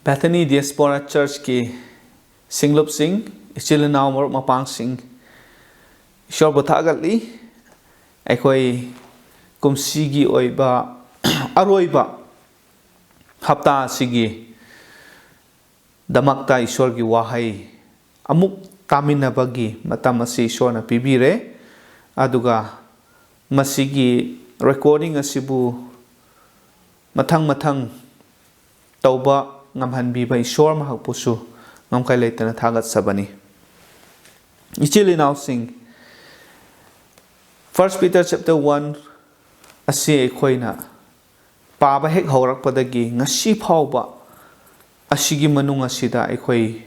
Bethany Diaspora Church ki singlup sing ichilinaw morok mapang sing ishor bothagatli akhoi kumsigi oiba aroiba hapta sigi damakta ishor gi wahai amuk taminabagi matam asi ishor na pibire aduga masigi recording asibu mathang tauba ngamhanbiba ishor mahakpusu ngamkai leitana thagat sabani ichilinaw sing 1 Peter chapter 1 asi ekhoina paba hek haurakpadagi ngasi phauba asigi manung asida ekhoi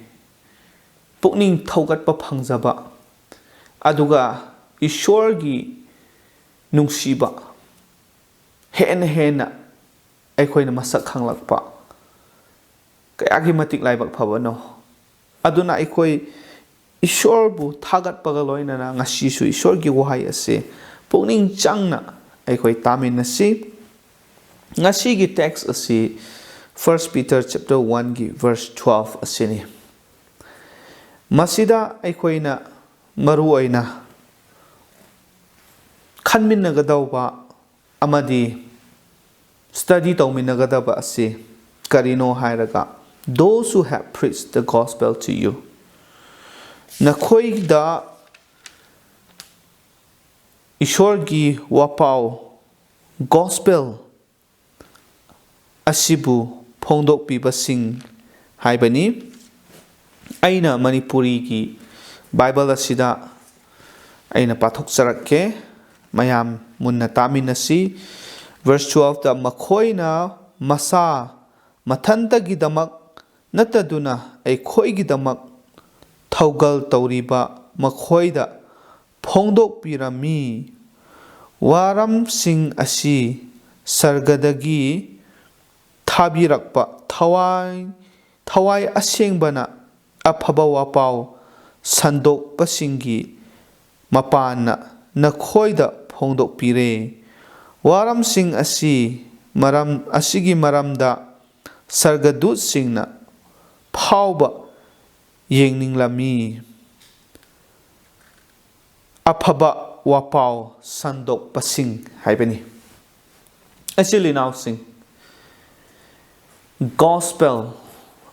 pukning thogatpa phangjaba aduga ishorgi nungsiba hena ekhoina masak khanglakpa kayagi matik laibak phabano aduna ekhoi ishorbu thagatpaga loinana ngasi su ishorgi wahai ase pukning changna ekhoi taminasi ngasi gi text asi 1 Peter chapter 1 gi verse 12 asini masida ekhoina maru oina khanminagadawba amadi study tawminagadaba ase karino hairaga those who have preached the gospel to you Nakhoida ishorgi Wapao gospel asibu Phongdokpibasing haibani aina Manipuri ki Bible asida aina pathok sarakke mayam munna taminasi verse 12 da makhoina masa mathanta gi damak nataduna ai khoi gi damak thaugal tawriba makhoida phongdokpirami waram sing asi sargadagi thabirakpa thawai asengbana aphaba wapao Phongdokpibasinggi mapana Nakhoida phongdokpire waram sing asi maram asigi maramda sargadut singna phauba yengninglammi Aphaba Wapao Phongdokpibasing haibani actually now sing gospel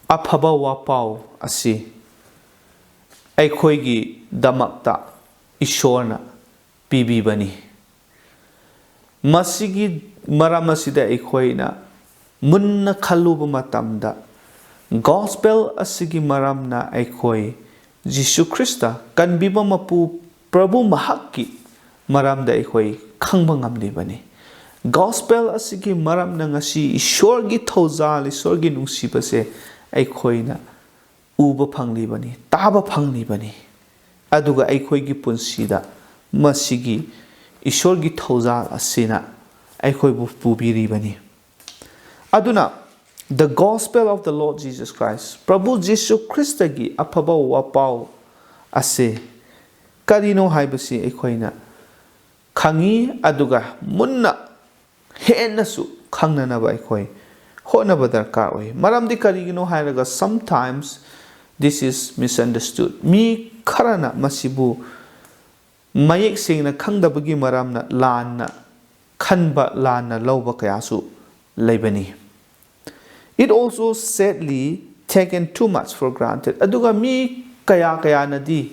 Aphaba Wapao asi aikhoigi damakta ishorna pibibani masigi maramasida aikhoina munna khaluba matamda gospel asigi maramna aikhoi Jesus Christa kanbiba mapu Prabhu mahakki maramda aikhoi khangba ngamlibani gospel asigi maramna ngasi ishorgi thawjal ishorgi nungsibase aikhoina uba phanglibani taba phanglibani aduga aikhoigi punsida masigi ishorgi thawjal asina aikhoi bu pubiribani aduna the gospel of the Lord Jesus Christ Prabhu Jesus Christa gi aphaba wapao ase karino haibasi aikhoina khangi aduga munna henasu khangnanaba aikhoi honaba darkar oi maramdi karigino hairaga sometimes this is misunderstood mi kharana masibu mayek sengna khangdabagi maramna lanna khanba lanna lawba kayasu leibani it also sadly taken too much for granted aduga mi kaya nadi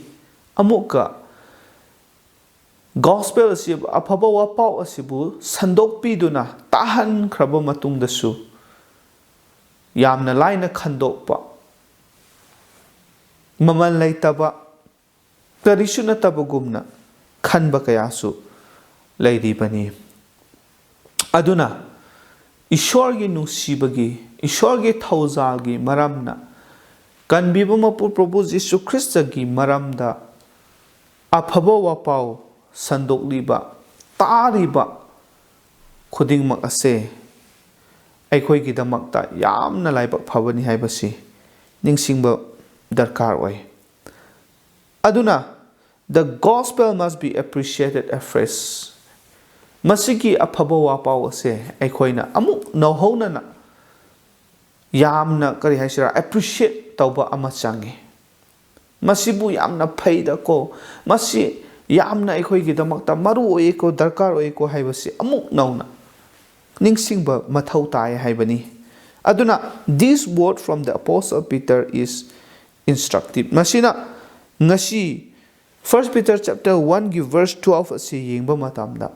amuka gospel asibu aphaba wapao asibu sandokpiduna tahan khraba matungdasu yamna laina khandokpa mamal laitaba karisu natabagumna khanba kayasu leiribani aduna ishorgi nungsibagi ishorgi thawjalgi maramna kanbiba mapu Prabhu Jesus Christa gi maramda aphaba wapao sandokliba tariba khudingmak ase aikhoigi damakta yamna laibak phabani haibasi ningsingba darkar oi aduna the gospel must be appreciated afresh masigi aphaba wapao ase aikhoina amuk nohonana yamna kari haisira appreciate tauba ama changi masibu yamna phaida ko masi yamna ekhoi gi damakta maru oi ko darkar oi ko haibasi amuk nauna ningsingba mathau tai haibani aduna this word from the apostle Peter is instructive masina ngasi 1 Peter chapter 1 gi verse 12 asi yengba matamda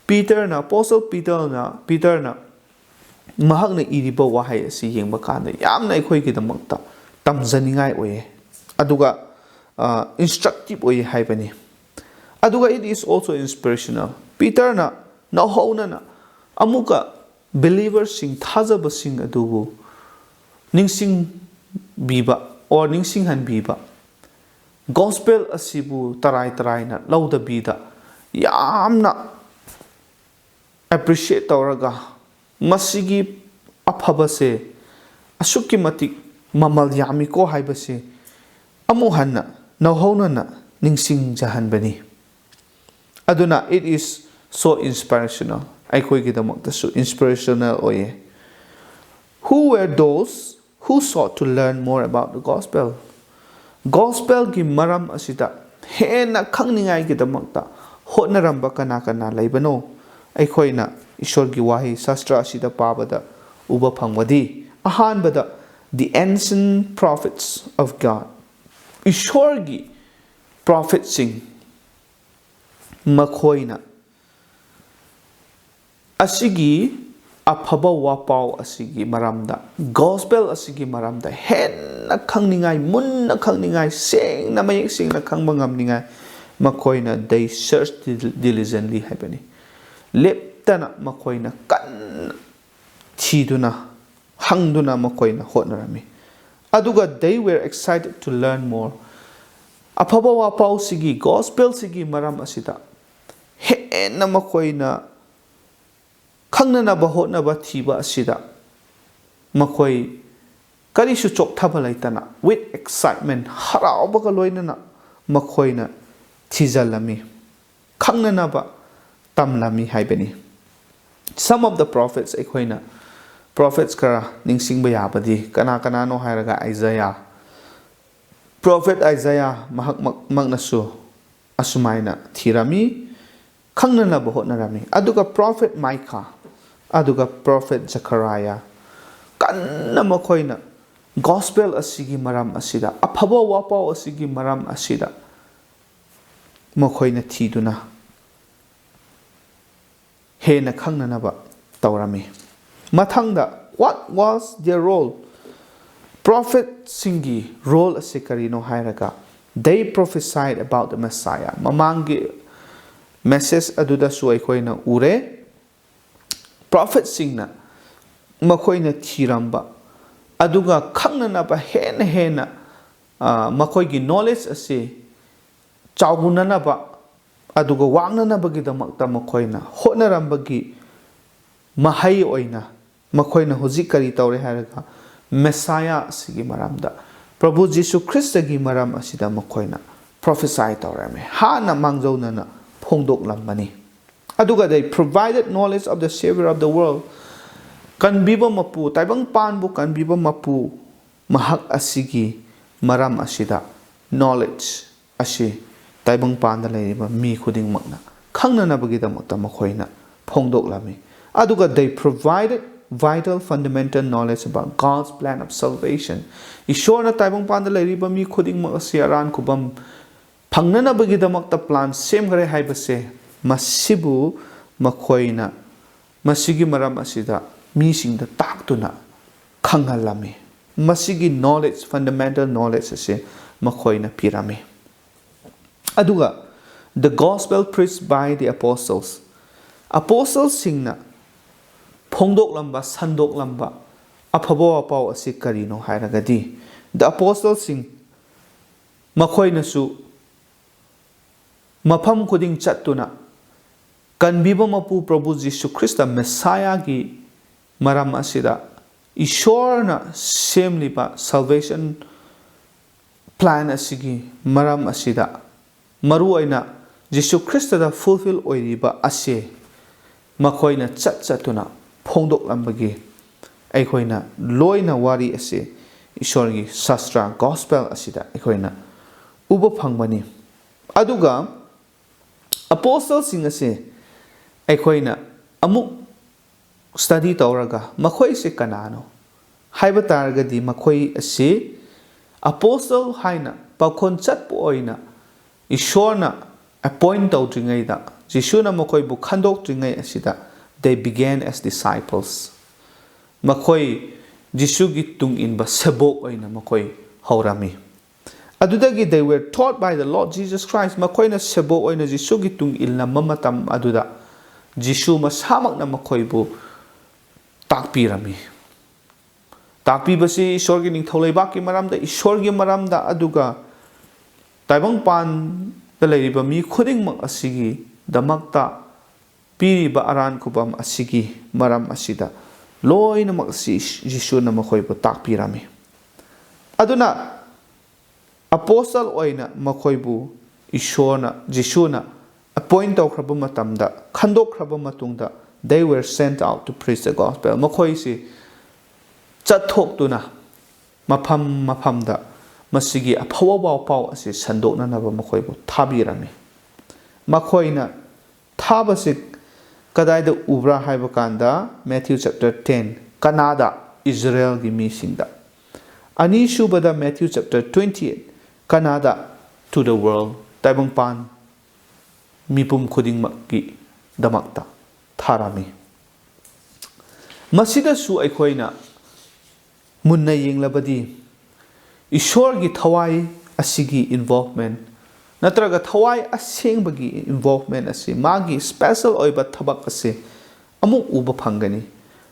Peter na apostle Peter na mahakna iriba wahai asi yengba kanda yamna ekhoi gi damakta tamjaningai oye aduga instructive oye haibani aduga it is also inspirational Peter na hona na amuka believers sing thajaba sing adubu ningsing biba or ningsing han biba gospel asibu tarai na lauda bida yamna appreciate tawraga masigi aphaba se asukki matik mamal yami ko haibase amu hanna nauhona na ningsing jahan bani aduna it is so inspirational aikoi gi damakta so inspirational oye who were those who sought to learn more about the gospel gi maram asida hena khangningai gi damakta hotnaramba kana leibano aikoina ishor gi wahi sastra asida pabada uba phangwadi ahanbada the ancient prophets of God ishor gi prophets sing makhoina asigi Aphaba Wapao asigi maramda gospel asigi maramda henna khangningai munna khangningai sengna mayek sengna khangba ngamningai makoina they searched diligently haibani leptana makoina kan thiduna hangduna makoina hotnarami aduga they were excited to learn more Aphaba Wapao sigi gospel sigi maram asida henna makoina khangna ba hotna ba thiba asida makoi karisu chokthaba laitana with excitement harauba ka loinana makoina thijalami khangna ba tamlami haibani some of the prophets ekoina prophets kara ningsingba yabadi kana no hairaga Isaiah prophet Isaiah mahak magnasu asumaina thirami khangna ba hotnarami aduga prophet Micah aduga prophet Zechariah kanna makoina gospel asigi maram asida Aphaba Wapao asigi maram asida makoina thiduna hena khangna ba tawrami mathangda what was their role prophet singi role asikarino hairaga they prophesied about the Messiah mamangi message aduda su aikoina ure prophet singna makoina thiramba aduga khangna ba hena makoi gi knowledge ase chawgunana ba aduga wangnana ba gi damakta makoina hotnaramba gi mahai oina makoina hojik kari tawre haraga Messiah sigi maramda Prabhu Jesus Christ gi maram asida makoina prophesy tawrame hana mangjona Phongdokpibasing aduga they provided knowledge of the Savior of the world kanbiba mapu taibang panbu kanbiba mapu mahak asigi maram asida knowledge asi taibang panda leiriba mi khuding makna khangnana bagi damakta makoina phongdoklami aduga they provided vital fundamental knowledge about God's plan of salvation ishorna taibang panda leiriba mi khuding mak asi aran kubam phangnana bagi damakta plan sem gare haibase masibu makoina masigi maram asida misingda taktuna khanghalami masigi knowledge fundamental knowledge ase makoina pirami aduga the gospel preached by the apostles singna phongdoklamba sandoklamba Aphaba Wapao ase karino hairagadi the apostles sing makoina su mafam khuding chattuna kanbiba mapu Prabhu Jesus Christ Messiah gi maram asida ishorna semliba salvation plan asigi maram asida maru aina Jesus Christ da fulfill oiriba ase makoina chatuna phongdoklambagi ꯑꯩꯈꯣꯏꯅ ꯂꯣꯏꯅ ꯋꯥꯔꯤ ꯑꯁꯤ ꯏꯁꯣꯔꯒꯤ ꯁꯥꯁꯇ꯭ꯔ gospel ꯑꯁꯤꯗ ꯑꯩꯈꯣꯏꯅ ꯎꯕ ꯐꯪꯕꯅꯤ ꯑꯗꯨꯒ ꯑꯄꯣꯁꯇꯜꯁꯤꯡ ꯑꯁꯤ ꯑꯩꯈꯣꯏꯅ ꯑꯃꯨꯛ ꯁ꯭ꯇꯗꯤ ꯇꯧꯔꯒ ꯃꯈꯣꯏꯁꯤ ꯀꯅꯥꯅꯣ ꯍꯥꯏꯕ ꯇꯥꯔꯒꯗꯤ ꯃꯈꯣꯏ ꯑꯁꯤ ꯑꯄꯣꯁꯇꯜ ꯍꯥꯏꯅ ꯄꯥꯎꯈꯣꯟ ꯆꯠꯄ ꯑꯣꯏꯅ ꯏꯁꯣꯔꯅ ꯑꯦꯄꯣꯏꯟ ꯇꯧꯗ꯭ꯔꯤꯉꯩꯗ ꯖꯤꯁꯨꯅ ꯃꯈꯣꯏꯕꯨ ꯈꯟꯗꯣꯛꯇ꯭ꯔꯤꯉꯩ ꯑꯁꯤꯗ they began as disciples. ꯃꯈꯣꯏ ꯖꯤꯁꯨꯒꯤ ꯇꯨꯡ ꯏꯟꯕ ꯁꯦꯕꯣꯛ ꯑꯣꯏꯅ ꯃꯈꯣꯏ ꯍꯧꯔꯝꯃꯤ ꯑꯗꯨꯗꯒꯤ they were taught by the Lord Jesus Christ. ꯃꯈꯣꯏꯅ ꯁꯦꯕꯣꯛ ꯑꯣꯏꯅ ꯖꯤꯁꯨꯒꯤ ꯇꯨꯡ ꯏꯜꯂꯝꯕ ꯃꯇꯝ ꯑꯗꯨꯗ ꯖꯤꯁꯨ ꯃꯁꯥꯃꯛꯅ ꯃꯈꯣꯏꯕꯨ ꯇꯥꯛꯄꯤꯔꯝꯃꯤ ꯇꯥꯛꯄꯤꯕꯁꯤ ꯏꯁꯣꯔꯒꯤ ꯅꯤꯡꯊꯧ ꯂꯩꯕꯥꯛꯀꯤ ꯃꯔꯝꯗ ꯏꯁꯣꯔꯒꯤ ꯃꯔꯝꯗ ꯑꯗꯨꯒ ꯇꯥꯏꯕꯪꯄꯥꯟꯗ ꯂꯩꯔꯤꯕ ꯃꯤ ꯈꯨꯗꯤꯡꯃꯛ ꯑꯁꯤꯒꯤꯗꯃꯛꯇ ꯄꯤꯔꯤꯕ ꯑꯔꯥꯟ ꯈꯨꯕꯝ ꯑꯁꯤꯒꯤ ꯃꯔꯝ ꯑꯁꯤꯗ ꯂꯣꯏꯅꯃꯛ ꯑꯁꯤ ꯖꯤꯁꯨꯅ ꯃꯈꯣꯏꯕꯨ ꯇꯥꯛꯄꯤꯔꯝꯃꯤ ꯑꯗꯨꯅ ꯑꯄꯣꯁꯇꯜ ꯑꯣꯏꯅ ꯃꯈꯣꯏꯕꯨ ꯖꯤꯁꯨꯅ ꯑꯄꯣꯏꯟ ꯇꯧꯈ꯭ꯔꯕ ꯃꯇꯝꯗ ꯈꯟꯗꯣꯛꯈ꯭ꯔꯕ ꯃꯇꯨꯡꯗ they were sent out to preach the gospel. ꯃꯈꯣꯏꯁꯤ ꯆꯠꯊꯣꯛꯇꯨꯅ ꯃꯐꯝ ꯃꯐꯝꯗ ꯃꯁꯤꯒꯤ ꯑꯐꯕ ꯄꯥꯎ ꯑꯁꯤ ꯁꯟꯗꯣꯛꯅꯅꯕ ꯃꯈꯣꯏꯕꯨ ꯊꯥꯕꯤꯔꯝꯃꯤ ꯃꯈꯣꯏꯅ ꯊꯥꯕꯁꯤ ꯀꯗꯥꯏꯗ ꯎꯕ꯭ꯔꯥ ꯍꯥꯏꯕ ꯀꯥꯟꯗ ꯃꯦꯊ꯭ꯌꯨ ꯆꯦꯞꯇꯔ 10 ꯀꯅꯥꯗ ꯏꯖꯔꯦꯜꯒꯤ ꯃꯤꯁꯤꯡꯗ ꯑꯅꯤꯁꯨꯕꯗ ꯃꯦꯊ꯭ꯌꯨ ꯆꯦꯞꯇꯔ 28 ꯀꯅꯥꯗ to the world ꯇꯥꯏꯕꯪꯄꯥꯟ ꯃꯤꯄꯨꯝ ꯈꯨꯗꯤꯡꯃꯛꯀꯤꯗꯃꯛꯇ ꯊꯥꯔꯝꯃꯤ ꯃꯁꯤꯗꯁꯨ ꯑꯩꯈꯣꯏꯅ ꯃꯨꯟꯅ ꯌꯦꯡꯂꯕꯗꯤ ꯏꯁꯣꯔꯒꯤ ꯊꯋꯥꯏ ꯑꯁꯤꯒꯤ ꯏꯟꯚꯣꯜꯚꯃꯦꯟ ꯅꯠꯇ꯭ꯔꯒ ꯊꯋꯥꯏ ꯑꯁꯦꯡꯕꯒꯤ ꯏꯟꯚꯣꯜꯚꯃꯦꯟ ꯑꯁꯤ ꯃꯥꯒꯤ ꯁ꯭ꯄꯦꯁꯦꯜ ꯑꯣꯏꯕ ꯊꯕꯛ ꯑꯁꯤ ꯑꯃꯨꯛ ꯎꯕ ꯐꯪꯒꯅꯤ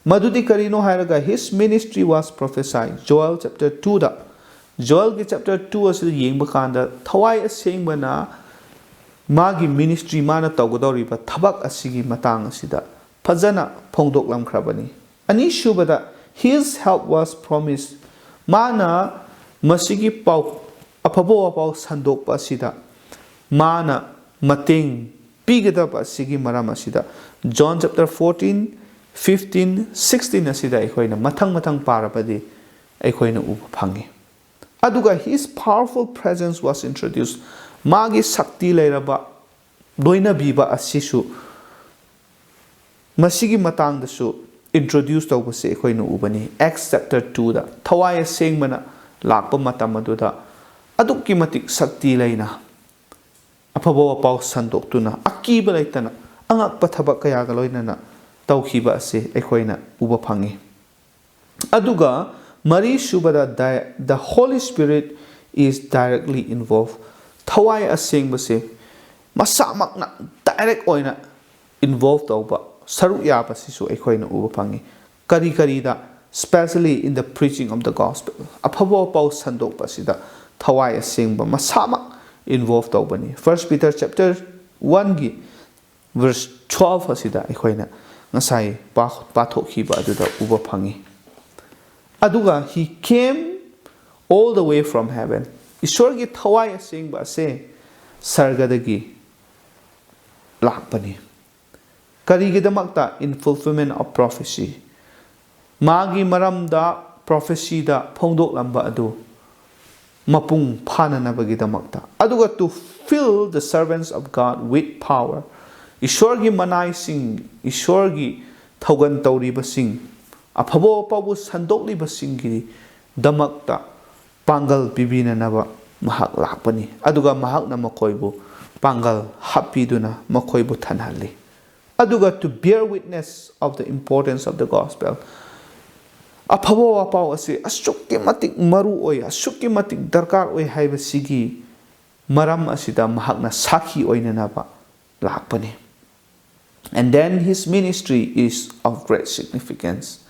ꯃꯗꯨꯗꯤ ꯀꯔꯤꯅꯣ ꯍꯥꯏꯔꯒ his ministry was prophesied. Joel chapter 2ꯗ Joelꯒꯤ chapter 2 ꯑꯁꯤꯗ ꯌꯦꯡꯕ ꯀꯥꯟꯗ ꯊꯋꯥꯏ ꯑꯁꯦꯡꯕꯅ ꯃꯥꯒꯤ ꯃꯤꯅꯤꯁꯇ꯭ꯔꯤ ꯃꯥꯅ ꯇꯧꯒꯗꯧꯔꯤꯕ ꯊꯕꯛ ꯑꯁꯤꯒꯤ ꯃꯇꯥꯡ ꯑꯁꯤꯗ ꯐꯖꯅ ꯐꯣꯡꯗꯣꯛꯂꯝꯈ꯭ꯔꯕꯅꯤ ꯑꯅꯤꯁꯨꯕꯗ his help was promised. ꯃꯥꯅ ꯃꯁꯤꯒꯤ ꯑꯐꯕ ꯋꯥꯄꯥꯎ ꯁꯟꯗꯣꯛꯄ ꯑꯁꯤꯗ ꯃꯥꯅ ꯃꯇꯦꯡ ꯄꯤꯒꯗꯕ ꯑꯁꯤꯒꯤ ꯃꯔꯝ ꯑꯁꯤꯗ John chapter 14, 15, 16 ꯑꯁꯤꯗ ꯑꯩꯈꯣꯏꯅ ꯃꯊꯪ ꯄꯥꯔꯕꯗꯤ ꯑꯩꯈꯣꯏꯅ ꯎꯕ ꯐꯪꯉꯤ ꯑꯗꯨꯒ his powerful presence was introduced. ꯃꯥꯒꯤ ꯁꯛꯇꯤ ꯂꯩꯔꯕ ꯂꯣꯏꯅꯕꯤꯕ ꯑꯁꯤꯁꯨ ꯃꯁꯤꯒꯤ ꯃꯇꯥꯡꯗꯁꯨ introduce ꯇꯧꯕꯁꯤ ꯑꯩꯈꯣꯏꯅ ꯎꯕꯅꯤ Acts chapter 2ꯗ ꯊꯋꯥꯏ ꯑꯁꯦꯡꯕꯅ ꯂꯥꯛꯄ ꯃꯇꯝ ꯑꯗꯨꯗ ꯑꯗꯨꯛꯀꯤ ꯃꯇꯤꯛ ꯁꯛꯇꯤ ꯂꯩꯅ ꯑꯐꯕ ꯋꯥꯄꯥꯎ ꯁꯟꯗꯣꯛꯇꯨꯅ ꯑꯀꯤꯕ ꯂꯩꯇꯅ ꯑꯉꯛꯄ ꯊꯕꯛ ꯀꯌꯥꯒ ꯂꯣꯏꯅꯅ ꯇꯧꯈꯤꯕ ꯑꯁꯤ ꯑꯩꯈꯣꯏꯅ ꯎꯕ ꯐꯪꯉꯤ ꯑꯗꯨꯒ ꯃꯔꯤꯁꯨꯕꯗ the Holy Spirit is directly involved. ꯊꯋꯥꯏ ꯑꯁꯦꯡꯕꯁꯦ ꯃꯁꯥꯃꯛꯅ ꯗꯥꯏꯔꯦꯛ ꯑꯣꯏꯅ involve ꯇꯧꯕ ꯁꯔꯨꯛ ꯌꯥꯕꯁꯤꯁꯨ ꯑꯩꯈꯣꯏꯅ ꯎꯕ ꯐꯪꯉꯤ ꯀꯔꯤꯗ especially in the preaching of the gospel ꯑꯐꯕ ꯋꯥꯄꯥꯎ ꯁꯟꯗꯣꯛꯄ ꯑꯁꯤꯗ ꯊꯋꯥꯏ ꯑꯁꯦꯡꯕ ꯃꯁꯥꯃꯛ involve tꯧꯕꯅꯤ 1 Peter chapter 1ꯒꯤ verse 12 ꯑꯁꯤꯗ ꯑꯩꯈꯣꯏꯅ ꯉꯁꯥꯏ ꯄꯥꯊꯣꯛꯈꯤꯕ ꯑꯗꯨꯗ ꯎꯕ ꯐꯪꯉꯤ ꯑꯗꯨꯒ he came all the way from heaven. ꯏꯁꯣꯔꯒꯤ ꯊꯋꯥꯏ ꯑꯁꯦꯡꯕ ꯑꯁꯦ ꯁꯔꯒꯗꯒꯤ ꯂꯥꯛꯄꯅꯤ ꯀꯔꯤꯒꯤꯗꯃꯛꯇ in fulfillment of prophecy ꯃꯥꯒꯤ ꯃꯔꯝꯗ ꯄ꯭ꯔꯣꯐꯦꯁꯤꯗ ꯐꯣꯡꯗꯣꯛꯂꯝꯕ ꯑꯗꯨ ꯃꯄꯨꯡ ꯐꯥꯅꯅꯕꯒꯤꯗꯃꯛꯇ ꯑꯗꯨꯒ to fill the servants of God with power. ꯏꯁꯣꯔꯒꯤ ꯃꯅꯥꯏꯁꯤꯡ ꯏꯁꯣꯔꯒꯤ ꯊꯧꯒꯟ ꯇꯧꯔꯤꯕꯁꯤꯡ ꯑꯐꯕ ꯋꯥꯄꯥꯎꯕꯨ ꯁꯟꯗꯣꯛꯂꯤꯕꯁꯤꯡꯒꯤꯗꯃꯛꯇ ꯄꯥꯡꯒꯜ ꯄꯤꯕꯤꯅꯅꯕ ꯃꯍꯥꯛ ꯂꯥꯛꯄꯅꯤ ꯑꯗꯨꯒ ꯃꯍꯥꯛꯅ ꯃꯈꯣꯏꯕꯨ ꯄꯥꯡꯒꯜ ꯍꯥꯞꯄꯤꯗꯨꯅ ꯃꯈꯣꯏꯕꯨ ꯊꯟꯍꯜꯂꯤ ꯑꯗꯨꯒ to bear witness of the importance of the gospel. ꯑꯐꯕ ꯋꯥꯄꯥꯎ ꯑꯁꯤ ꯑꯁꯨꯛꯀꯤ ꯃꯇꯤꯛ ꯃꯔꯨ ꯑꯣꯏ ꯑꯁꯨꯛꯀꯤ ꯃꯇꯤꯛ ꯗꯔꯀꯥꯔ ꯑꯣꯏ ꯍꯥꯏꯕꯁꯤꯒꯤ ꯃꯔꯝ ꯑꯁꯤꯗ ꯃꯍꯥꯛꯅ ꯁꯥꯈꯤ ꯑꯣꯏꯅꯅꯕ ꯂꯥꯛꯄꯅꯤ and then his ministry is of great significance.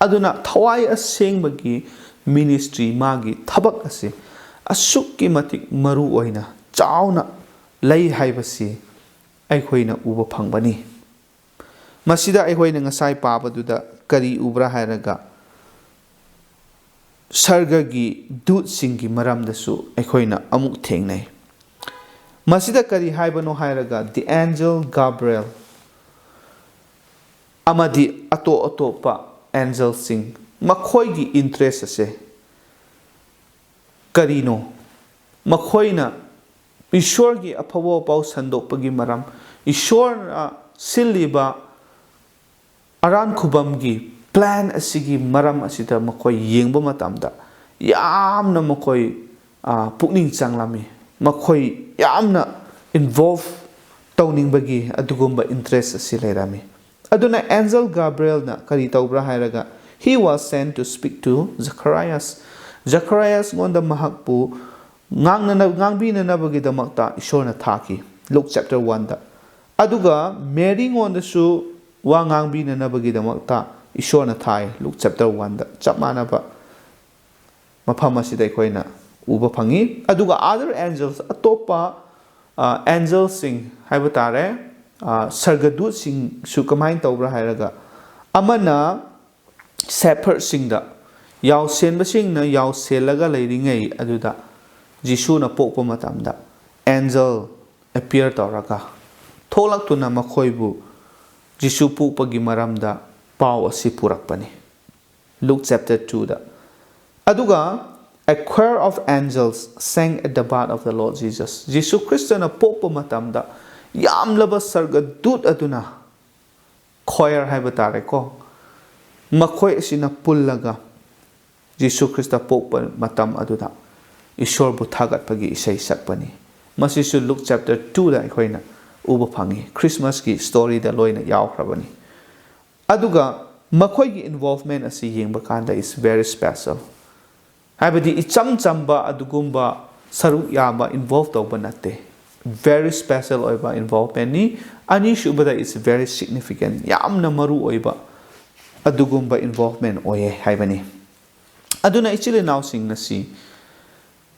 ꯑꯗꯨꯅ ꯊꯋꯥꯏ ꯑꯁꯦꯡꯕꯒꯤ ministry ꯃꯥꯒꯤ ꯊꯕꯛ ꯑꯁꯤ ꯑꯁꯨꯛꯀꯤ ꯃꯇꯤꯛ ꯃꯔꯨ ꯑꯣꯏꯅ ꯆꯥꯎꯅ ꯂꯩ ꯍꯥꯏꯕꯁꯤ ꯑꯩꯈꯣꯏꯅ ꯎꯕ ꯐꯪꯕꯅꯤ ꯃꯁꯤꯗ ꯑꯩꯈꯣꯏꯅ ꯉꯁꯥꯏ ꯄꯥꯕꯗꯨꯗ ꯀꯔꯤ ꯎꯕ꯭ꯔꯥ ꯍꯥꯏꯔꯒ ꯁꯔꯒꯒꯤ ꯗꯨꯠꯁꯤꯡꯒꯤ ꯃꯔꯝꯗꯁꯨ ꯑꯩꯈꯣꯏꯅ ꯑꯃꯨꯛ ꯊꯦꯡꯅꯩ ꯃꯁꯤꯗ ꯀꯔꯤ ꯍꯥꯏꯕꯅꯣ ꯍꯥꯏꯔꯒ the angel Gabriel ꯑꯃꯗꯤ ꯑꯇꯣꯞꯄ ꯑꯦꯟꯖꯦꯜꯁꯤꯡ ꯃꯈꯣꯏꯒꯤ ꯏꯟꯇꯔꯦꯁ ꯑꯁꯦ ꯀꯔꯤꯅꯣ ꯃꯈꯣꯏꯅ ꯏꯁꯣꯔꯒꯤ ꯑꯐꯕ ꯋꯥꯄꯥꯎ ꯁꯟꯗꯣꯛꯄꯒꯤ ꯃꯔꯝ ꯏꯁꯣꯔꯅ ꯁꯤꯜꯂꯤꯕ ꯑꯔꯥꯟ ꯈꯨꯕꯝꯒꯤ ꯄ꯭ꯂꯥꯟ ꯑꯁꯤꯒꯤ ꯃꯔꯝ ꯑꯁꯤꯗ ꯃꯈꯣꯏ ꯌꯦꯡꯕ ꯃꯇꯝꯗ ꯌꯥꯝꯅ ꯃꯈꯣꯏ ꯄꯨꯛꯅꯤꯡ ꯆꯪꯂꯝꯃꯤ ꯃꯈꯣꯏ ꯌꯥꯝꯅ ꯏꯟꯚꯣꯜꯚ ꯇꯧꯅꯤꯡꯕꯒꯤ ꯑꯗꯨꯒꯨꯝꯕ ꯏꯟꯇꯔꯦꯁ ꯑꯁꯤ ꯂꯩꯔꯝꯃꯤ ꯑꯗꯨꯅ ꯑꯦꯟꯖꯦꯜ ꯒꯥꯕ꯭ꯔꯤꯑꯦꯜꯅ ꯀꯔꯤ ꯇꯧꯕ꯭ꯔꯥ ꯍꯥꯏꯔꯒ he was sent to speak to Zacharias ꯉꯣꯟꯗ ꯃꯍꯥꯛꯄꯨ ꯉꯥꯡꯕꯤꯅꯅꯕꯒꯤꯗꯃꯛꯇ ꯏꯁꯣꯔꯅ ꯊꯥꯈꯤ Luke chapter 1ꯗ ꯑꯗꯨꯒ ꯃꯦꯔꯤ ꯉꯣꯟꯗꯁꯨ ꯋꯥ ꯉꯥꯡꯕꯤꯅꯅꯕꯒꯤꯗꯃꯛꯇ ꯏꯁꯣꯔꯅ ꯊꯥꯏ Luke chapter 1ꯗ ꯆꯞ ꯃꯥꯟꯅꯕ ꯃꯐꯝ ꯑꯁꯤꯗ ꯑꯩꯈꯣꯏꯅ ꯎꯕ ꯐꯪꯉꯤ ꯑꯗꯨꯒ other angels ꯑꯇꯣꯞꯄ ꯑꯦꯟꯖꯦꯜꯁꯤꯡ ꯍꯥꯏꯕ ꯇꯥꯔꯦ ꯁꯔꯒꯗꯨꯠꯁꯤꯡꯁꯨ ꯀꯃꯥꯏꯅ ꯇꯧꯕ꯭ꯔꯥ ꯍꯥꯏꯔꯒ ꯑꯃꯅ ꯁꯦꯐꯔꯁꯤꯡꯗ ꯌꯥꯎꯁꯦꯟꯕꯁꯤꯡꯅ ꯌꯥꯎꯁꯦꯜꯂꯒ ꯂꯩꯔꯤꯉꯩ ꯑꯗꯨꯗ ꯖꯤꯁꯨꯅ ꯄꯣꯛꯄ ꯃꯇꯝꯗ ꯑꯦꯟꯖꯦꯜ ꯑꯦꯄꯤꯌꯔ ꯇꯧꯔꯒ ꯊꯣꯛꯂꯛꯇꯨꯅ ꯃꯈꯣꯏꯕꯨ ꯖꯤꯁꯨ ꯄꯣꯛꯄꯒꯤ ꯃꯔꯝꯗ ꯄꯥꯎ ꯑꯁꯤ ꯄꯨꯔꯛꯄꯅꯤ Luke chapter 2ꯗ ꯑꯗꯨꯒ A choir of angels sang at the birth of the Lord Jesus. Jesus Christna pokpa matamda yamlaba sargadut aduna choir haiba tare ko makhoi asina pullaga Jesus Christa pokpa matam aduda Ishor bu thagatpagi isai sakpani masisu Luke chapter 2 da aikoina uba phangi Christmas ki story da loina yawkhrabani aduga makhoi gi involvement asi yengba kanda is very special ꯍꯥꯏꯕꯗꯤ ꯏꯆꯝ ꯆꯝꯕ ꯑꯗꯨꯒꯨꯝꯕ ꯁꯔꯨꯛ ꯌꯥꯝꯕ ꯏꯟꯚꯣꯜቭ ꯇꯧꯕ ꯅꯠꯇꯦ very special ꯑꯣꯏꯕ ꯏꯟꯚꯣꯜꯚꯃꯦꯟꯅꯤ ꯑꯅꯤꯁꯨꯕꯗ ꯏꯠꯁ ꯚꯦꯔꯤ ꯁꯤꯒꯅꯤꯐꯤꯀꯦꯟ ꯌꯥꯝꯅ ꯃꯔꯨ ꯑꯣꯏꯕ ꯑꯗꯨꯒꯨꯝꯕ ꯏꯟꯚꯣꯜꯚꯃꯦꯟ ꯑꯣꯏꯌꯦ ꯍꯥꯏꯕꯅꯤ ꯑꯗꯨꯅ ꯏꯆꯤꯜ ꯏꯅꯥꯎꯁꯤꯡꯅꯁꯤ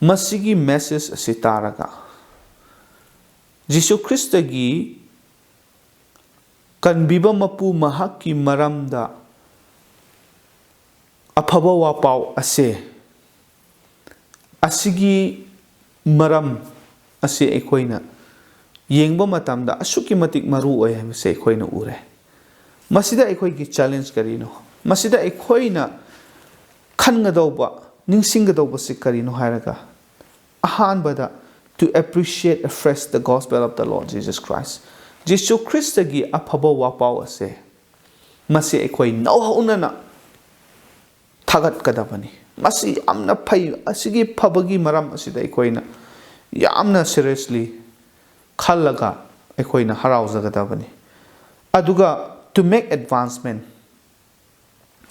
ꯃꯁꯤꯒꯤ ꯃꯦꯁꯦꯖ ꯑꯁꯤ ꯇꯥꯔꯒ ꯖꯤꯁꯨ ꯈ꯭ꯔꯤꯁꯇꯒꯤ ꯀꯟꯕꯤꯕ ꯃꯄꯨ ꯃꯍꯥꯛꯀꯤ ꯃꯔꯝꯗ ꯑꯐꯕ ꯋꯥꯄꯥꯎ ꯑꯁꯦ ꯑꯁꯤꯒꯤ ꯃꯔꯝ ꯑꯁꯤ ꯑꯩꯈꯣꯏꯅ ꯌꯦꯡꯕ ꯃꯇꯝꯗ ꯑꯁꯨꯛꯀꯤ ꯃꯇꯤꯛ ꯃꯔꯨ ꯑꯣꯏ ꯍꯥꯏꯕꯁꯦ ꯑꯩꯈꯣꯏꯅ ꯎꯔꯦ ꯃꯁꯤꯗ ꯑꯩꯈꯣꯏꯒꯤ ꯆꯦꯂꯦꯟꯖ ꯀꯔꯤꯅꯣ ꯃꯁꯤꯗ ꯑꯩꯈꯣꯏꯅ ꯈꯟꯒꯗꯧꯕ ꯅꯤꯡꯁꯤꯡꯒꯗꯧꯕꯁꯤ ꯀꯔꯤꯅꯣ ꯍꯥꯏꯔꯒ ꯑꯍꯥꯟꯕꯗ to appreciate afresh the gospel of the Lord Jesus Christ ꯖꯤꯁꯨ ꯈ꯭ꯔꯤꯁꯇꯒꯤ ꯑꯐꯕ ꯋꯥꯄꯥꯎ ꯑꯁꯦ ꯃꯁꯤ ꯑꯩꯈꯣꯏ ꯅꯧꯍꯧꯅꯅ ꯊꯥꯒꯠꯀꯗꯕꯅꯤ ꯃꯁꯤ ꯌꯥꯝꯅ ꯐꯩ ꯑꯁꯤꯒꯤ ꯐꯕꯒꯤ ꯃꯔꯝ ꯑꯁꯤꯗ ꯑꯩꯈꯣꯏꯅ ꯌꯥꯝꯅ ꯁꯤꯔꯤꯌꯁꯂꯤ ꯈꯜꯂꯒ ꯑꯩꯈꯣꯏꯅ ꯍꯔꯥꯎꯖꯒꯗꯕꯅꯤ ꯑꯗꯨꯒ to make advancement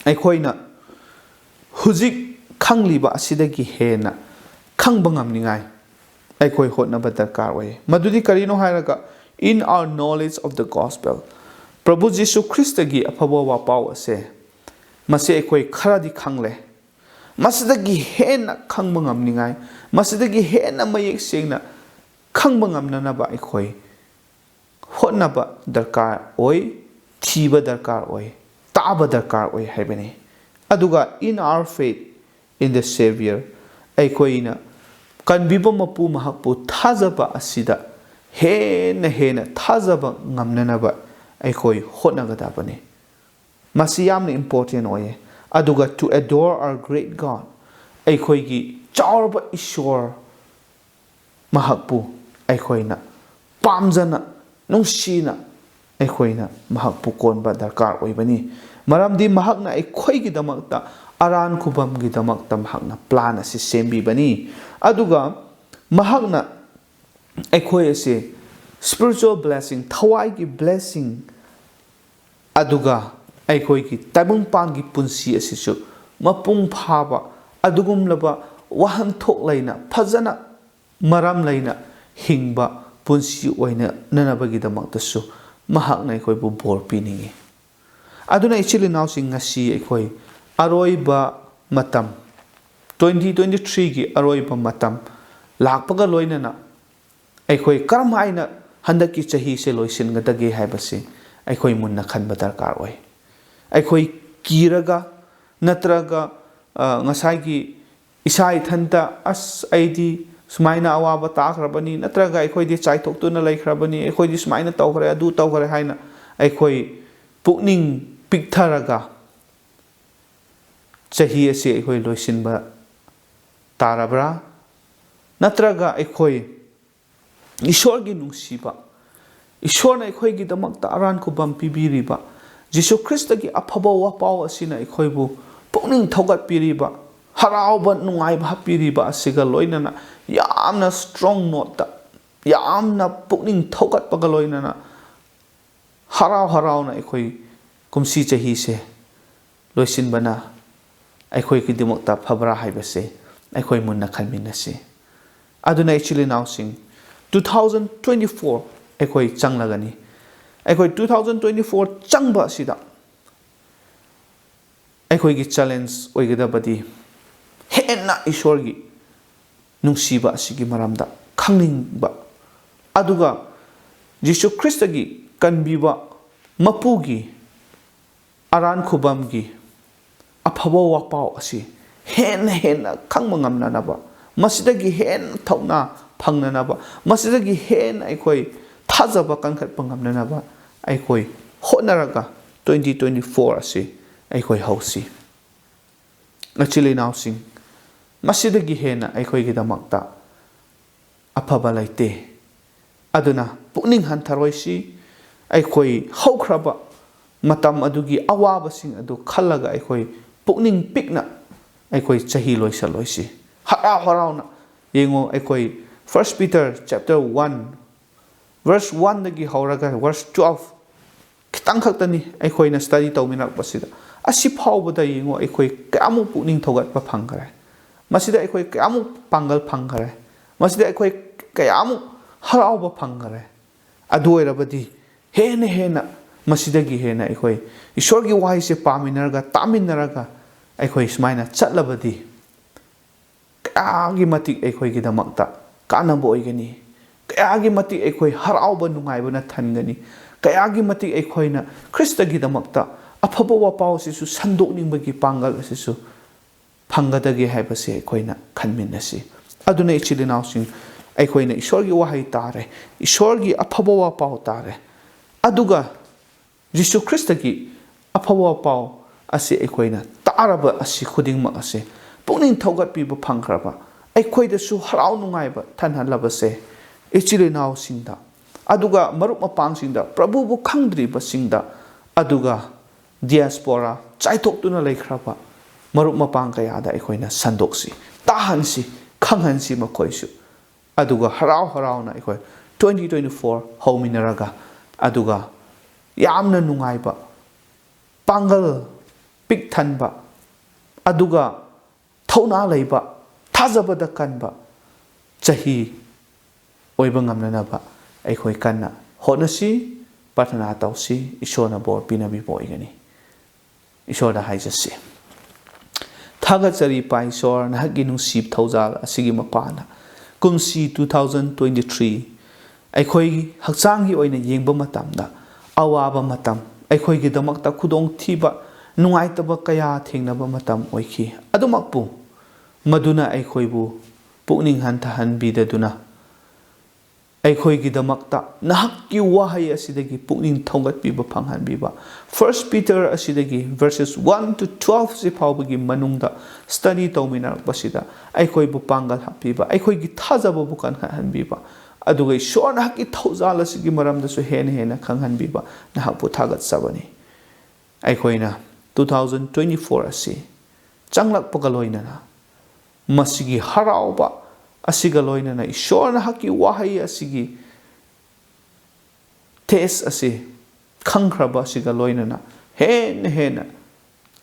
ꯑꯩꯈꯣꯏꯅ ꯍꯧꯖꯤꯛ ꯈꯪꯂꯤꯕ ꯑꯁꯤꯗꯒꯤ ꯍꯦꯟꯅ ꯈꯪꯕ ꯉꯝꯅꯤꯡꯉꯥꯏ ꯑꯩꯈꯣꯏ ꯍꯣꯠꯅꯕ ꯗꯔꯀꯥꯔ ꯑꯣꯏ ꯃꯗꯨꯗꯤ ꯀꯔꯤꯅꯣ ꯍꯥꯏꯔꯒ in our knowledge of the gospel ꯄ꯭ꯔꯚꯨ ꯖꯤꯁꯨ ꯈ꯭ꯔꯤꯁꯇꯒꯤ ꯑꯐꯕ ꯋꯥꯄꯥꯎ ꯑꯁꯦ ꯃꯁꯤ ꯑꯩꯈꯣꯏ ꯈꯔꯗꯤ ꯈꯪꯂꯦ ꯃꯁꯤꯗꯒꯤ ꯍꯦꯟꯅ ꯈꯪꯕ ꯉꯝꯅꯤꯡꯉꯥꯏ ꯃꯁꯤꯗꯒꯤ ꯍꯦꯟꯅ ꯃꯌꯦꯛ ꯁꯦꯡꯅ ꯈꯪꯕ ꯉꯝꯅꯅꯕ ꯑꯩꯈꯣই ꯍꯣꯠꯅꯕ ꯗꯔꯀꯥꯔ ꯑꯣꯏ ꯊꯤꯕ ꯗꯔꯀꯥꯔ ꯑꯣꯏ ꯇꯥꯕ ꯗꯔꯀꯥꯔ ꯑꯣꯏ ꯍꯥꯏꯕꯅꯤ ꯑꯗꯨꯒ in our faith in the Savior ꯑꯩꯈꯣꯏꯅ ꯀꯟꯕꯤꯕ ꯃꯄꯨ ꯃꯍꯥꯛꯄꯨ ꯊꯥꯖꯕ ꯑꯁꯤꯗ ꯍꯦꯟꯅ ꯊꯥꯖꯕ ꯉꯝꯅꯅꯕ ꯑꯩꯈꯣই ꯍꯣꯠꯅꯒꯗꯕꯅꯤ ꯃꯁꯤ ꯌꯥꯝꯅ ꯏꯝꯄꯣꯔꯇꯦꯟ ꯑꯣꯏꯌꯦ ꯑꯗꯨꯒ to adore our great God ꯑꯩꯈꯣꯏꯒꯤ ꯆꯥꯎꯔꯕ ꯏꯁꯣꯔ ꯃꯍꯥꯛꯄꯨ ꯑꯩꯈꯣꯏꯅ ꯄꯥꯝꯖꯅ ꯅꯨꯡꯁꯤꯅ ꯑꯩꯈꯣꯏꯅ ꯃꯍꯥꯛꯄꯨ ꯀꯣꯟꯕ ꯗꯔꯀꯥꯔ ꯑꯣꯏꯕꯅꯤ ꯃꯔꯝꯗꯤ ꯃꯍꯥꯛꯅ ꯑꯩꯈꯣꯏꯒꯤꯗꯃꯛꯇ ꯑꯔꯥꯟ ꯈꯨꯕꯝꯒꯤꯗꯃꯛꯇ ꯃꯍꯥꯛꯅ ꯄ꯭ꯂꯥꯟ ꯑꯁꯤ ꯁꯦꯝꯕꯤꯕꯅꯤ ꯑꯗꯨꯒ ꯃꯍꯥꯛꯅ ꯑꯩꯈꯣꯏ ꯑꯁꯤ ꯁ꯭ꯄꯤꯔꯤꯆꯨꯋꯦꯜ ꯕ꯭ꯂꯦꯁꯤꯡ ꯊꯋꯥꯏꯒꯤ ꯕ꯭ꯂꯦꯁꯤꯡ ꯑꯗꯨꯒ ꯑꯩꯈꯣꯏꯒꯤ ꯇꯥꯏꯕꯪꯄꯥꯟꯒꯤ ꯄꯨꯟꯁꯤ ꯑꯁꯤꯁꯨ ꯃꯄꯨꯡ ꯐꯥꯕ ꯑꯗꯨꯒꯨꯝꯂꯕ ꯋꯥꯍꯟꯊꯣꯛ ꯂꯩꯅ ꯐꯖꯅ ꯃꯔꯝ ꯂꯩꯅ ꯍꯤꯡꯕ ꯄꯨꯟꯁꯤ ꯑꯣꯏꯅꯅꯕꯒꯤꯗꯃꯛꯇꯁꯨ ꯃꯍꯥꯛꯅ ꯑꯩꯈꯣꯏꯕꯨ ꯕꯣꯔ ꯄꯤꯅꯤꯡꯉꯤ ꯑꯗꯨꯅ ꯏꯆꯤꯜ ꯏꯅꯥꯎꯁꯤꯡ ꯉꯁꯤ ꯑꯩꯈꯣꯏ ꯑꯔꯣꯏꯕ ꯃꯇꯝ 2023ꯒꯤ ꯑꯔꯣꯏꯕ ꯃꯇꯝ ꯂꯥꯛꯄꯒ ꯂꯣꯏꯅꯅ ꯑꯩꯈꯣꯏ ꯀꯔꯝ ꯍꯥꯏꯅ ꯍꯟꯗꯛꯀꯤ ꯆꯍꯤꯁꯦ ꯂꯣꯏꯁꯤꯟꯒꯗꯒꯦ ꯍꯥꯏꯕꯁꯤ ꯑꯩꯈꯣꯏ ꯃꯨꯟꯅ ꯈꯟꯕ ꯗꯔꯀꯥꯔ ꯑꯣꯏ ꯑꯩꯈꯣꯏ ꯀꯤꯔꯒ ꯅꯠꯇ꯭ꯔꯒ ꯉꯁꯥꯏꯒꯤ ꯏꯁꯥ ꯏꯊꯟꯇ ꯑꯁ ꯑꯩꯗꯤ ꯁꯨꯃꯥꯏꯅ ꯑꯋꯥꯕ ꯇꯥꯈ꯭ꯔꯕꯅꯤ ꯅꯠꯇ꯭ꯔꯒ ꯑꯩꯈꯣꯏꯗꯤ ꯆꯥꯏꯊꯣꯛꯇꯨꯅ ꯂꯩꯈ꯭ꯔꯕꯅꯤ ꯑꯩꯈꯣꯏꯗꯤ ꯁꯨꯃꯥꯏꯅ ꯇꯧꯈ꯭ꯔꯦ ꯑꯗꯨ ꯇꯧꯈ꯭ꯔꯦ ꯍꯥꯏꯅ ꯑꯩꯈꯣꯏ ꯄꯨꯛꯅꯤꯡ ꯄꯤꯛꯊꯔꯒ chahi ase akhoi loisinba tarabra natraga akhoi ishor gi nungsiba ishor na akhoi gi damakta aran khubam pibiriba Jisu Christ gi aphaba wapao asina akhoi bu pukning thogat piriba harauba nungaiba hapiriba asiga loinana yamna strong note yamna pukning thogat paga loinana harau na akhoi kumsi chahi se loisin bana akhoi ki dimokta phabra haibase akhoi munna khalminase aduna actually now sing 2024 akhoi changlagani akhoi 2024 changba sida akhoi gi challenge oigedabadi henna ishorgi nungsiba asigi maramda khangningsba aduga Jisu Christ gi kanbiba mapugi aran khubamgi aphaba wapao asi henna khangma ngamnanaba masidagi hen thokna phangnanaba masidagi hen akhoi thajaba kankhat pangamnanaba akhoi hotnaraga 2024 asi akhoi hausi actually now sing masidagi henna akhoi gi damakta aphaba laite aduna pukning hantaroisi akhoi haukraba matam adugi awaba sing adu khallaga akhoi pukning pikna akhoi chahi loisaloisi harauna yengo akhoi 1 Peter chapter 1 verse 1 dagi hauraga verse 12 kitang khaktani akhoi na study tawminak pasida asi phawbada yengo akhoi kamu pukning thogat pa phangkare masida akhoi kamu pangal phangkare masida akhoi kayamu harauba phangkare adu oirabadi hena masidagi hena akhoi ishorgi wahai se paminarga taminaraga akhoi smaina chatlabadi kaagi matik akhoi gi damakta kanabo oigani kaagi matik akhoi harauba nungaibana thangani kaagi matik akhoi na Krista gi damakta aphaba wapao sisu sandokningbagi pangal asisu phangadagi haibase akhoi na khanminasi aduna actually now sing akhoi na ishorgi wahai tare ishorgi aphaba wapao tare aduga Jisu Christ gi aphaba wapao asi akhoi na taraba asi khudingma ase pukning thogat piba phangkraba akhoi da su harau nungaiba thanhalabase actually now singda aduga marup mapang singda prabhu bu khangdri ba singda aduga diaspora chaithoktuna laikhraba marup mapang kaya da akhoi na sandoksi tahansi khanghansi makoisu aduga harau na akhoi 2024 hominaraga aduga yamna nungaiba pangal pik thanba aduga thona leiba thajabada kanba chahi oiba ngamnanaba akhoi kanna honasi pathana tausi ishona bor pinabi boigani ishoda haijasi thagachari paisor nahagi nungsip thaujal asigi mapana kumsi 2023 akhoi hakchanggi oina yengba matamda awaba matam akhoi gi damakta khudong thiba nungaitaba kaya thengnaba matam oikhi adumakpu maduna akhoi bu pukning hantahan bidaduna akhoi gi damakta nahakki wahai asidagi pukning thongat piba phanghan biba 1 Peter asidagi verses 1 to 12 si phawbagi manungda study tawminar basida akhoi bu pangal hapiba akhoi gi thajaba bu kan han biba aduga ishor nahakki thawjal asigi maramda su hena khanghan biba nahakpu thagat sabani aikoina 2024 asi changlak pagaloina na masigi harauba asiga loina na ishor nahakki wahai asigi tes asi khangkraba asiga loina na hena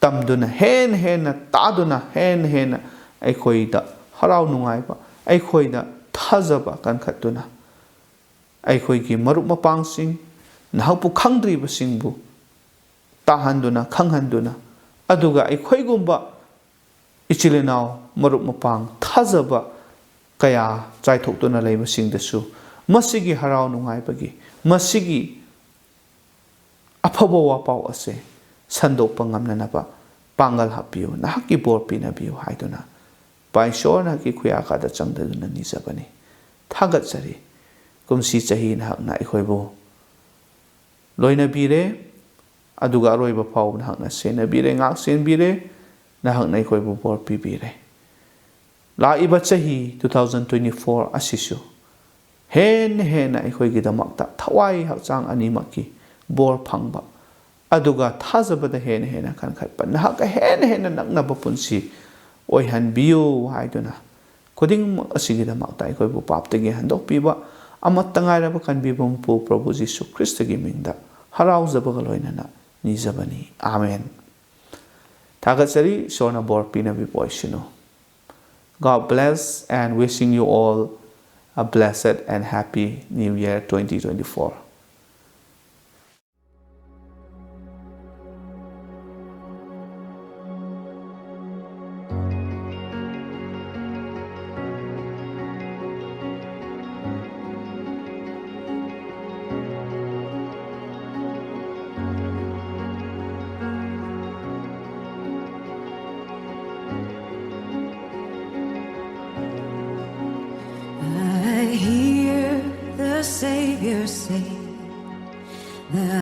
tamduna hena taduna hena aikoida harau nungaiba aikoida thajaba kan khatuna aikoigi marup mapangsing nahakpu khangdriba singbu tahanduna khanghanduna aduga aikoigumba ichilenau marup mapang thajaba kaya chaithokduna leiba singdasu masigi harau nungaibagi masigi aphaba wapao ase sandokpa ngamnanaba pangal hapiu nahakki bor pinabiu haiduna paisor nahakki khuyakada changdaduna nijabani thagatsari kumsi chahi nahakna aikoibu loina bire aduga aroiba phaw nahakna sena bire ngak sen bire nahakna aikoibu bor pibire laiba chahi 2024 asisu hen aikoigi damakta thawai hakchang animaki bor phangba aduga thajabada hen kan khatpa nahak hen naknaba punsi oihanbiyu haiduna koding asigi damakta aikoibu paptagi handokpiba amattangairaba kanbibum pu Prabhu Jisu Christ gi mingda haraujaba loinana nijabani amen thagatsari sona bor pinabi poisino. God bless and wishing you all a blessed and happy New Year 2024. I hear the Savior say,